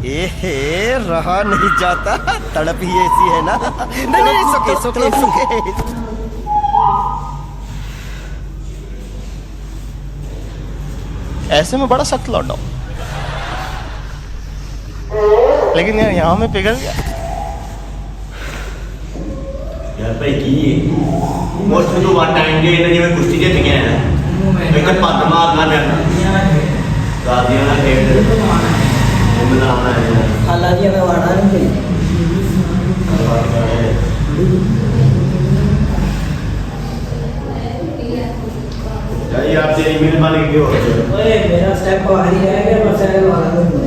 ए रहा नहीं जाता, तड़प ही ऐसी है ना। नहीं नहीं, सुके सुके सुके। ऐसे में बड़ा सख्त लौटा, लेकिन यार यहाँ में पिघल गया यार भाई की मोस्ट तो वन टाइम के इन्हें जिਵੇਂ ਕੁਸ਼ਤੀ ਜਿੱਤ ਗਿਆ ਹੈ ਇੱਕ ਪੱਦ ਮਾਰਨਾ ਪੈਂਦਾ ਦਾਦੀਆਂ ਦਾ ਖੇਡ ਉਹ ਮਨਾਉਣਾ ਹੈ ਖਾਲਾ ਜੀ ਮੈਂ ਵਾੜਾ ਨਹੀਂ यार तेरी मेहरबानी क्यों हो ओए मेरा स्टेप बाहर ही रह गया बस है वाला नहीं